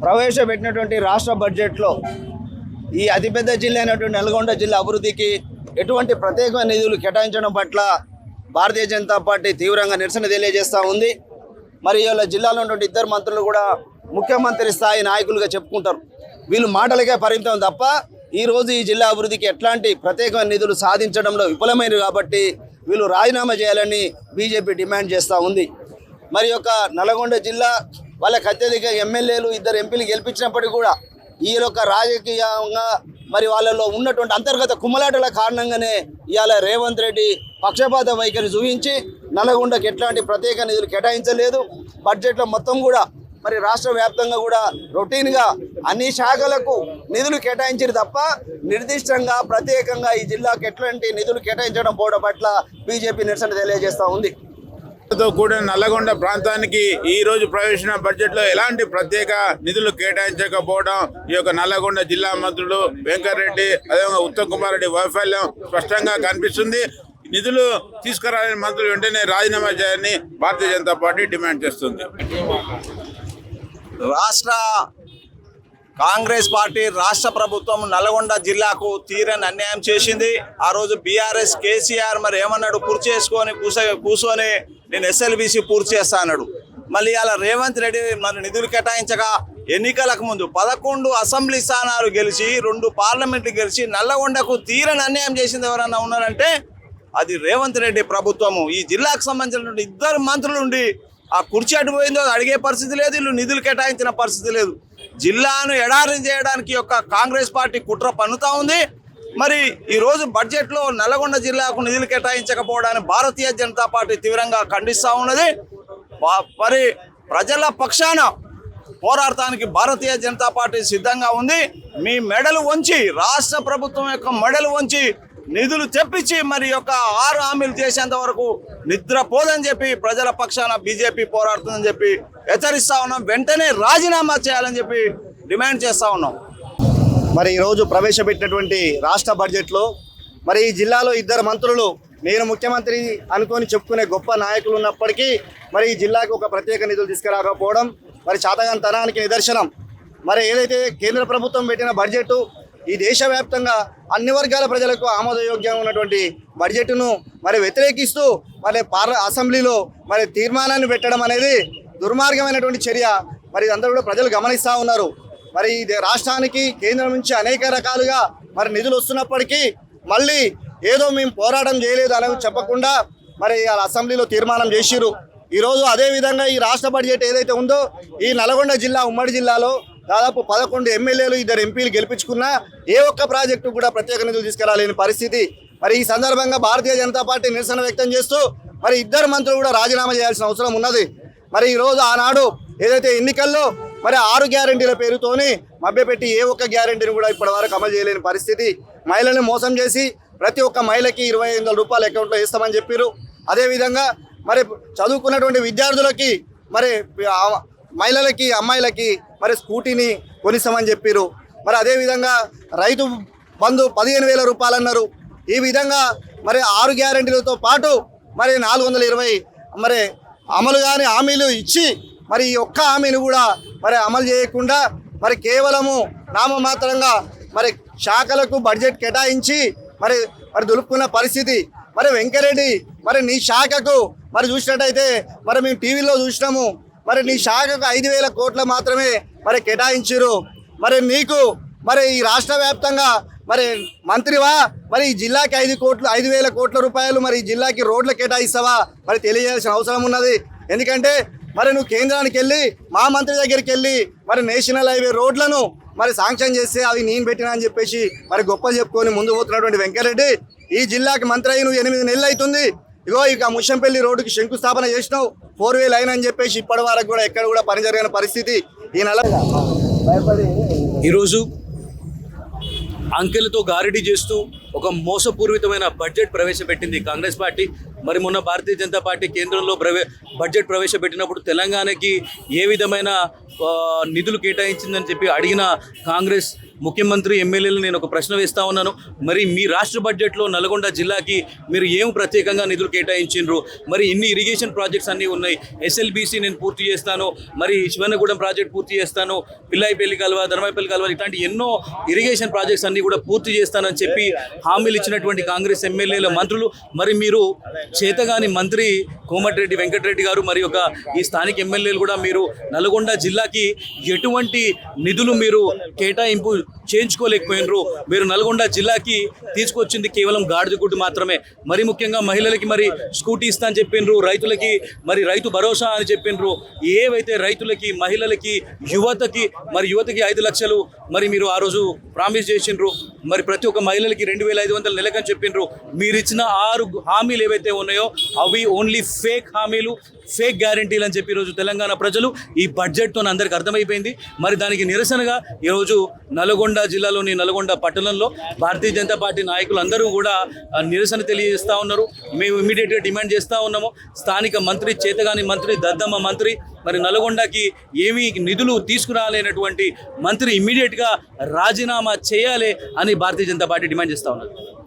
ప్రవేశపెట్టినటువంటి రాష్ట్ర బడ్జెట్లో ఈ అతిపెద్ద జిల్లా అయినటువంటి నల్గొండ జిల్లా అభివృద్ధికి ఎటువంటి ప్రత్యేకమైన నిధులు కేటాయించడం పట్ల భారతీయ జనతా పార్టీ తీవ్రంగా నిరసన తెలియజేస్తూ ఉంది. మరి ఇవాళ జిల్లాలో ఉన్నటువంటి ఇద్దరు మంత్రులు కూడా ముఖ్యమంత్రి స్థాయి నాయకులుగా చెప్పుకుంటారు. వీళ్ళు మాటలకే పరిమితం తప్ప ఈరోజు ఈ జిల్లా అభివృద్ధికి ఎట్లాంటి ప్రత్యేకమైన నిధులు సాధించడంలో విఫలమైనవి కాబట్టి వీళ్ళు రాజీనామా చేయాలని బీజేపీ డిమాండ్ చేస్తూ ఉంది. మరి యొక్క నల్గొండ జిల్లా వాళ్ళకి అత్యధిక ఎమ్మెల్యేలు ఇద్దరు ఎంపీలు గెలిపించినప్పటికీ కూడా ఈ యొక్క రాజకీయంగా మరి వాళ్ళలో ఉన్నటువంటి అంతర్గత కుమ్మలాటల కారణంగానే ఇవాళ రేవంత్ రెడ్డి పక్షపాత వైఖరి చూపించి నల్గొండకు ఎట్లాంటి ప్రత్యేక నిధులు కేటాయించలేదు. బడ్జెట్లో మొత్తం కూడా మరి రాష్ట్ర వ్యాప్తంగా కూడా రొటీన్గా అన్ని శాఖలకు నిధులు కేటాయించారు తప్ప నిర్దిష్టంగా ప్రత్యేకంగా ఈ జిల్లాకు ఎట్లాంటి నిధులు కేటాయించడం పోవడం పట్ల బీజేపీ నిరసన తెలియజేస్తూ ఉంది. కూడిన నల్లగొండ ప్రాంతానికి ఈ రోజు ప్రవేశించిన బడ్జెట్ లో ఎలాంటి ప్రత్యేక నిధులు కేటాయించకపోవడం ఈ యొక్క నల్లగొండ జిల్లా మంత్రులు వెంకటరెడ్డి అదేవిధంగా ఉత్తమ్ కుమార్ రెడ్డి వైఫల్యం స్పష్టంగా కనిపిస్తుంది. నిధులు తీసుకురాలని మంత్రులు వెంటనే రాజీనామా చేయాలని భారతీయ జనతా పార్టీ డిమాండ్ చేస్తుంది. రాష్ట్ర కాంగ్రెస్ పార్టీ రాష్ట్ర ప్రభుత్వం నల్గొండ జిల్లాకు తీరని అన్యాయం చేసింది. ఆ రోజు బీఆర్ఎస్ కేసీఆర్ మరి ఏమన్నాడు, కూర్చొని నేను ఎస్ఎల్బీసీ పూర్తి చేస్తా అన్నాడు. మళ్ళీ అలా రేవంత్ రెడ్డి మరి నిధులు కేటాయించగా ఎన్నికలకు ముందు 11 అసెంబ్లీ స్థానాలు గెలిచి 2 పార్లమెంట్లు గెలిచి నల్లగొండకు తీరని అన్యాయం చేసింది ఎవరన్నా ఉన్నారంటే అది రేవంత్ రెడ్డి ప్రభుత్వము. ఈ జిల్లాకు సంబంధించినటువంటి ఇద్దరు మంత్రులు ఉండి ఆ కుర్చీ అటు పోయిందో అడిగే పరిస్థితి లేదు, వీళ్ళు నిధులు కేటాయించిన పరిస్థితి లేదు. జిల్లాను ఎడారి చేయడానికి యొక్క కాంగ్రెస్ పార్టీ కుట్ర పన్నుతా ఉంది. మరి ఈరోజు బడ్జెట్లో నల్గొండ జిల్లాకు నిధులు కేటాయించకపోవడాన్ని భారతీయ జనతా పార్టీ తీవ్రంగా ఖండిస్తూ ఉన్నది. మరి ప్రజల పక్షాన పోరాడటానికి భారతీయ జనతా పార్టీ సిద్ధంగా ఉంది. మీ మెడలు వంచి రాష్ట్ర ప్రభుత్వం యొక్క మెడలు వంచి నిధులు తెప్పించి మరి యొక్క 6 హామీలు చేసేంత వరకు నిద్రపోదని చెప్పి ప్రజల పక్షాన బీజేపీ పోరాడుతుందని చెప్పి హెచ్చరిస్తా ఉన్నాం. వెంటనే రాజీనామా చేయాలని చెప్పి డిమాండ్ చేస్తా ఉన్నాం. మరి ఈరోజు ప్రవేశపెట్టినటువంటి రాష్ట్ర బడ్జెట్లో మరి ఈ జిల్లాలో ఇద్దరు మంత్రులు నేను ముఖ్యమంత్రి అనుకొని చెప్పుకునే గొప్ప నాయకులు ఉన్నప్పటికీ మరి ఈ జిల్లాకు ఒక ప్రత్యేక నిధులు తీసుకురాకపోవడం మరి చాతగానితనానికి నిదర్శనం. మరి ఏదైతే కేంద్ర ప్రభుత్వం పెట్టిన బడ్జెట్ ఈ దేశవ్యాప్తంగా అన్ని వర్గాల ప్రజలకు ఆమోదయోగ్యంగా ఉన్నటువంటి బడ్జెట్ను మరి వ్యతిరేకిస్తూ మరి అసెంబ్లీలో మరి తీర్మానాన్ని పెట్టడం అనేది దుర్మార్గమైనటువంటి చర్య. మరి అందరూ కూడా ప్రజలు గమనిస్తూ ఉన్నారు. మరి రాష్ట్రానికి కేంద్రం నుంచి అనేక రకాలుగా మరి నిధులు వస్తున్నప్పటికీ మళ్ళీ ఏదో మేము పోరాటం చేయలేదు అని చెప్పకుండా మరి అసెంబ్లీలో తీర్మానం చేసిరు. ఈరోజు అదేవిధంగా ఈ రాష్ట్ర బడ్జెట్ ఏదైతే ఉందో ఈ నల్గొండ జిల్లా ఉమ్మడి జిల్లాలో దాదాపు 11 ఎమ్మెల్యేలు 2 ఎంపీలు గెలిపించుకున్నా ఏ ఒక్క ప్రాజెక్టు కూడా ప్రత్యేక నిధులు తీసుకురాలేని పరిస్థితి. మరి ఈ సందర్భంగా భారతీయ జనతా పార్టీ నిరసన వ్యక్తం చేస్తూ మరి ఇద్దరు మంత్రులు కూడా రాజీనామా చేయాల్సిన అవసరం ఉన్నది. మరి ఈరోజు ఆనాడు ఏదైతే ఎన్నికల్లో మరి 6 గ్యారెంటీల పేరుతోని మభ్యపెట్టి ఏ ఒక్క గ్యారెంటీని కూడా ఇప్పటివరకు అమలు చేయలేని పరిస్థితి. మహిళల్ని మోసం చేసి ప్రతి ఒక్క మహిళకి 25,000 రూపాయలు అకౌంట్లో వేస్తామని చెప్పారు. అదేవిధంగా మరి చదువుకున్నటువంటి విద్యార్థులకి మరి మహిళలకి అమ్మాయిలకి మరి స్కూటీని కొనిస్తామని చెప్పారు. మరి అదేవిధంగా రైతు బంధు 15,000 రూపాయలు అన్నారు. ఈ విధంగా మరి 6 గ్యారెంటీలతో పాటు మరి 420 మరి అమలు కాని హామీలు ఇచ్చి మరి ఈ ఒక్క హామీని కూడా మరి అమలు చేయకుండా మరి కేవలము నామమాత్రంగా మరి శాఖలకు బడ్జెట్ కేటాయించి మరి దులుపుకున్న పరిస్థితి. మరి వెంకరెడ్డి మరి నీ శాఖకు మరి చూసినట్టయితే మరి మేము టీవీలో చూసినాము. మరి నీ శాఖకు 5,000 కోట్లు మాత్రమే మరి కేటాయించారు. మరి నీకు మరి ఈ రాష్ట్ర వ్యాప్తంగా మరి మంత్రివా మరి ఈ జిల్లాకి 5,000 కోట్ల రూపాయలు మరి ఈ జిల్లాకి రోడ్లు కేటాయిస్తావా మరి తెలియజేయాల్సిన అవసరం ఉన్నది. ఎందుకంటే మరి నువ్వు కేంద్రానికి వెళ్ళి మా మంత్రి దగ్గరికి వెళ్ళి మరి నేషనల్ హైవే రోడ్లను మరి శాంక్షన్ చేస్తే అవి నేను పెట్టినా అని చెప్పేసి మరి గొప్ప చెప్పుకొని ముందు పోతున్నటువంటి వెంకరెడ్డి ఈ జిల్లాకి మంత్రి అయ్యి నువ్వు 8 నెలలు అవుతుంది. ఇగో ఇక ముషంపల్లి రోడ్డుకి శంకుస్థాపన చేసినావు, 4-వే లైన్ అని చెప్పేసి ఇప్పటి వరకు కూడా ఎక్కడ కూడా పని జరిగిన పరిస్థితి. ఈ నెల ఈరోజు అంకెలతో గారడీ చేస్తూ ఒక మోసపూరితమైన బడ్జెట్ ప్రవేశపెట్టింది కాంగ్రెస్ పార్టీ. మరి మొన్న భారతీయ జనతా పార్టీ కేంద్రంలో బడ్జెట్ ప్రవేశపెట్టినప్పుడు తెలంగాణకి ఏ విధమైన నిధులు కేటాయించిందని చెప్పి అడిగిన కాంగ్రెస్ ముఖ్యమంత్రి ఎమ్మెల్యేలు నేను ఒక ప్రశ్న వేస్తా ఉన్నాను. మరి మీ రాష్ట్ర బడ్జెట్లో నల్గొండ జిల్లాకి మీరు ఏం ప్రత్యేకంగా నిధులు కేటాయించిండ్రు? మరి ఇన్ని ఇరిగేషన్ ప్రాజెక్ట్స్ అన్నీ ఉన్నాయి. ఎస్ఎల్బీసీ నేను పూర్తి చేస్తాను, మరి శివనగూడెం ప్రాజెక్ట్ పూర్తి చేస్తాను, పిల్లాయిపల్లి కాలువ, ధర్మాయిపల్లి కాలువ, ఇట్లాంటి ఎన్నో ఇరిగేషన్ ప్రాజెక్ట్స్ అన్నీ కూడా పూర్తి చేస్తానని చెప్పి హామీలు ఇచ్చినటువంటి కాంగ్రెస్ ఎమ్మెల్యేల మంత్రులు, మరి మీరు చేతగాని మంత్రి కోమటిరెడ్డి వెంకటరెడ్డి గారు మరి ఒక ఈ స్థానిక ఎమ్మెల్యేలు కూడా మీరు నల్గొండ జిల్లాకి ఎటువంటి నిధులు మీరు కేటాయింపు చేయించుకోలేకపోయినరు. మీరు నల్గొండ జిల్లాకి తీసుకొచ్చింది కేవలం గాడిద గుడ్డు మాత్రమే. మరి ముఖ్యంగా మహిళలకి మరి స్కూటీ ఇస్తా అని చెప్పిండ్రు, రైతులకి మరి రైతు భరోసా అని చెప్పిండ్రు. ఏవైతే రైతులకి, మహిళలకి, యువతకి 5 లక్షలు మరి మీరు ఆ రోజు ప్రామిస్ చేసిండ్రు. మరి ప్రతి ఒక్క మహిళలకి 2500 నెలకని చెప్పిండ్రు. మీరు ఇచ్చిన 6 హామీలు ఏవైతే ఉన్నాయో అవి ఓన్లీ ఫేక్ హామీలు, ఫేక్ గ్యారంటీలు అని చెప్పి ఈరోజు తెలంగాణ ప్రజలు ఈ బడ్జెట్తో అందరికీ అర్థమైపోయింది. మరి దానికి నిరసనగా ఈరోజు నల్గొండ జిల్లాలోని నల్గొండ పట్టణంలో భారతీయ జనతా పార్టీ నాయకులు అందరూ కూడా నిరసన తెలియజేస్తూ ఉన్నారు. మేము ఇమీడియట్గా డిమాండ్ చేస్తూ ఉన్నాము, స్థానిక మంత్రి, చేతగాని మంత్రి, దద్దమ్మ మంత్రి, మరి నల్గొండకి ఏమీ నిధులు తీసుకురాలేనటువంటి మంత్రి ఇమీడియట్గా రాజీనామా చేయాలి అని భారతీయ జనతా పార్టీ డిమాండ్ చేస్తూ ఉన్నారు.